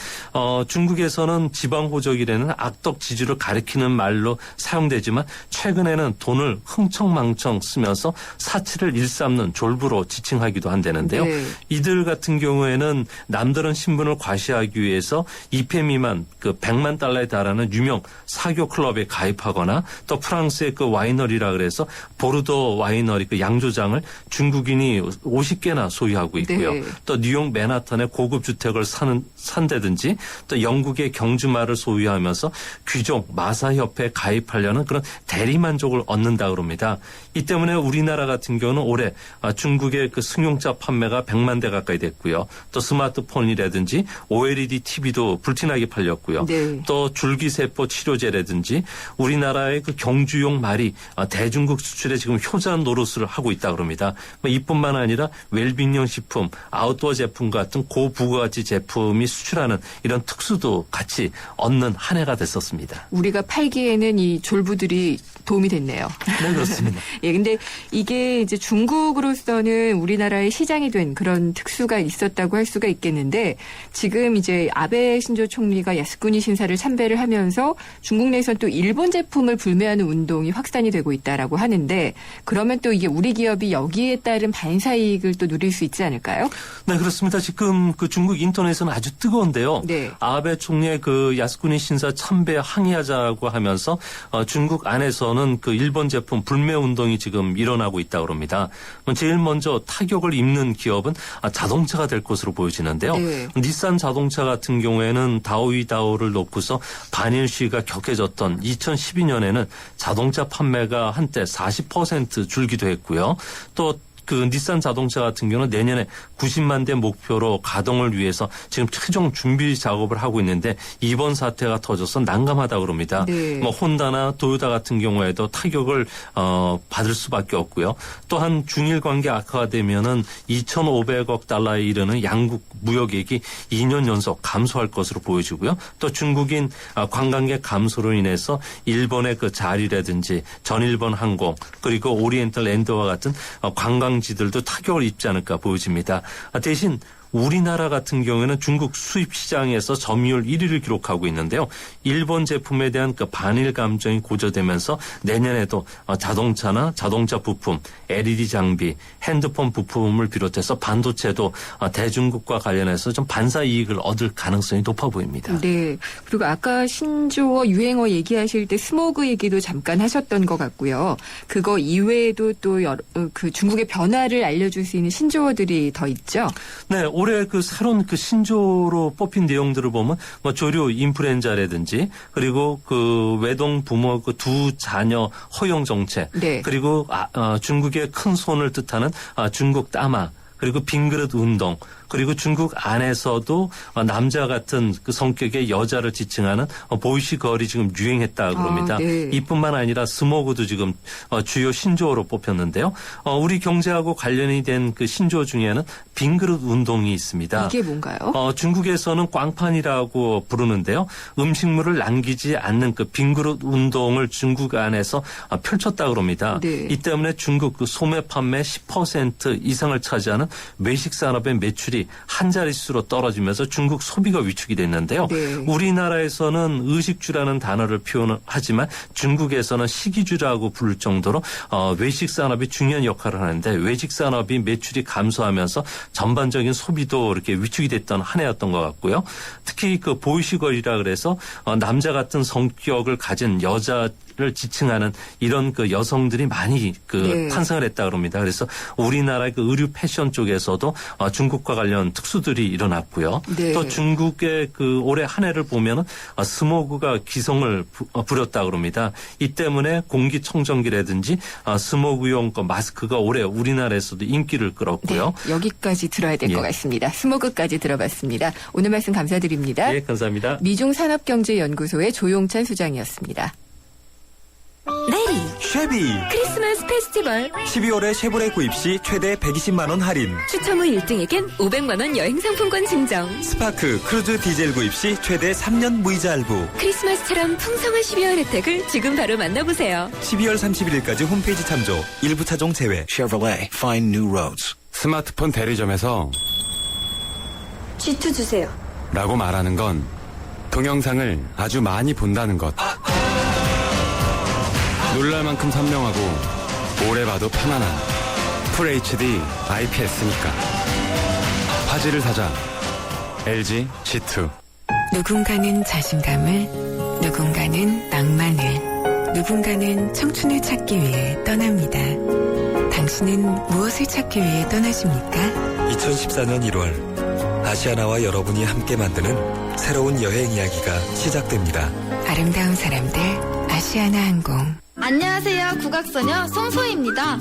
중국에서는 지방호적이라는 악덕 지주를 가리키는 말로 사용되지만 최근에는 돈을 흥청망청 쓰면서 사치를 일삼는 졸부로 지칭하기도 한다는데요. 네. 이들 같은 경우에는 남다른 신분을 과시 과시하기 위해서 2패 미만 그 100만 달러에 달하는 유명 사교 클럽에 가입하거나 또 프랑스의 그 와이너리라 그래서 보르도 와이너리 그 양조장을 중국인이 50개나 소유하고 있고요. 네. 또 뉴욕 맨하탄의 고급 주택을 산다든지 또 영국의 경주마를 소유하면서 귀족 마사협회에 가입하려는 그런 대리만족을 얻는다 그럽니다. 이 때문에 우리나라 같은 경우는 올해 중국의 그 승용차 판매가 100만 대 가까이 됐고요. 또 스마트폰이라든지 OLED TV도 불티나게 팔렸고요. 네. 또 줄기세포 치료제라든지 우리나라의 그 경주용 말이 대중국 수출에 지금 효자 노릇을 하고 있다 그럽니다. 이뿐만 아니라 웰빙용 식품, 아웃도어 제품 같은 고부가가치 제품이 수출하는 이런 특수도 같이 얻는 한 해가 됐었습니다. 우리가 팔기에는 이 졸부들이 도움이 됐네요. 네, 그렇습니다. 예, 근데 이게 이제 중국으로서는 우리나라의 시장이 된 그런 특수가 있었다고 할 수가 있겠는데 지금 이제 아베 신조 총리가 야스쿠니 신사를 참배를 하면서 중국 내에서는 또 일본 제품을 불매하는 운동이 확산이 되고 있다라고 하는데 그러면 또 이게 우리 기업이 여기에 따른 반사이익을 또 누릴 수 있지 않을까요? 네, 그렇습니다. 지금 그 중국 인터넷은 아주 뜨거운데요. 네. 아베 총리의 그 야스쿠니 신사 참배 항의하자고 하면서 중국 안에서는 그 일본 제품 불매 운동이 지금 일어나고 있다고 합니다. 제일 먼저 타격을 입는 기업은 자동차가 될 것으로 보여지는데요. 네. 닛산 자동차 같은 경우에는 다오이다오를 놓고서 반일 시위가 격해졌던 2012년에는 자동차 판매가 한때 40% 줄기도 했고요. 또 그 닛산 자동차 같은 경우는 내년에 90만 대 목표로 가동을 위해서 지금 최종 준비 작업을 하고 있는데 이번 사태가 터져서 난감하다고 그럽니다. 네. 뭐 혼다나 도요타 같은 경우에도 타격을 받을 수밖에 없고요. 또한 중일 관계 악화가 되면은 2,500억 달러에 이르는 양국 무역액이 2년 연속 감소할 것으로 보여지고요. 또 중국인 관광객 감소로 인해서 일본의 그 자리라든지 전일본 항공 그리고 오리엔탈 랜드와 같은 관광지들도 타격을 입지 않을까 보여집니다. 대신 우리나라 같은 경우에는 중국 수입 시장에서 점유율 1위를 기록하고 있는데요. 일본 제품에 대한 그 반일 감정이 고조되면서 내년에도 자동차나 자동차 부품, LED 장비, 핸드폰 부품을 비롯해서 반도체도 대중국과 관련해서 좀 반사 이익을 얻을 가능성이 높아 보입니다. 네. 그리고 아까 신조어, 유행어 얘기하실 때 스모그 얘기도 잠깐 하셨던 것 같고요. 그거 이외에도 또 그 중국의 변화를 알려줄 수 있는 신조어들이 더 있죠. 네. 올해 그 새로운 그 신조로 뽑힌 내용들을 보면 뭐 조류 인플루엔자라든지 그리고 그 외동 부모 그 두 자녀 허용 정책 네. 그리고 중국의 큰 손을 뜻하는 중국 따마 그리고 빈그릇 운동 그리고 중국 안에서도 남자 같은 그 성격의 여자를 지칭하는 보이시걸이 지금 유행했다고 그럽니다. 네. 이뿐만 아니라 스모그도 지금 주요 신조어로 뽑혔는데요. 우리 경제하고 관련이 된 그 신조어 중에는 빈그릇 운동이 있습니다. 이게 뭔가요? 중국에서는 꽝판이라고 부르는데요. 음식물을 남기지 않는 그 빈그릇 운동을 중국 안에서 펼쳤다고 그럽니다. 네. 이 때문에 중국 그 소매 판매 10% 이상을 차지하는 외식 산업의 매출이 한 자릿수로 떨어지면서 중국 소비가 위축이 됐는데요. 네. 우리나라에서는 의식주라는 단어를 표현하지만 중국에서는 식이주라고 부를 정도로 외식 산업이 중요한 역할을 하는데 외식 산업이 매출이 감소하면서 전반적인 소비도 이렇게 위축이 됐던 한 해였던 것 같고요. 특히 그 보이시걸이라 그래서 남자 같은 성격을 가진 여자를 지칭하는 이런 그 여성들이 많이 네. 탄생을 했다 그럽니다. 그래서 우리나라의 그 의류 패션 쪽에서도 중국과 관련 특수들이 일어났고요. 네. 또 중국의 그 올해 한 해를 보면은 스모그가 기성을 부렸다 그럽니다. 이 때문에 공기청정기라든지 스모그용 마스크가 올해 우리나라에서도 인기를 끌었고요. 네, 여기까지 들어야 될 것 같습니다. 스모그까지 들어봤습니다. 오늘 말씀 감사드립니다. 네, 감사합니다. 미중산업경제연구소의 조용찬 수장이었습니다. 내리 쉐비 크리스마스 페스티벌 12월에 쉐보레 구입 시 최대 120만 원 할인. 추첨 후 1등에겐 500만 원 여행 상품권 증정. 스파크 크루즈 디젤 구입 시 최대 3년 무이자 할부. 크리스마스처럼 풍성한 12월 혜택을 지금 바로 만나보세요. 12월 31일까지 홈페이지 참조. 일부 차종 제외. Chevrolet, find new roads. 스마트폰 대리점에서 G2 주세요. 라고 말하는 건 동영상을 아주 많이 본다는 것. 놀랄 만큼 선명하고 오래 봐도 편안한 풀 HD IPS니까. 화질을 사자. LG G2. 누군가는 자신감을, 누군가는 낭만을, 누군가는 청춘을 찾기 위해 떠납니다. 당신은 무엇을 찾기 위해 떠나십니까? 2014년 1월 아시아나와 여러분이 함께 만드는 새로운 여행 이야기가 시작됩니다. 아름다운 사람들 아시아나 항공. 안녕하세요. 국악소녀 송소희입니다.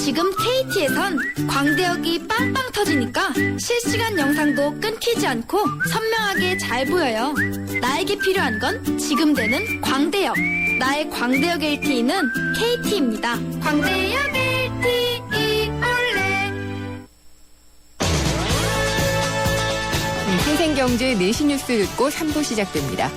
지금 KT에선 광대역이 빵빵 터지니까 실시간 영상도 끊기지 않고 선명하게 잘 보여요. 나에게 필요한 건 지금 되는 광대역. 나의 광대역 LTE는 KT입니다. 광대역 LTE 올레. 생생경제 4시 뉴스 듣고 3부 시작됩니다.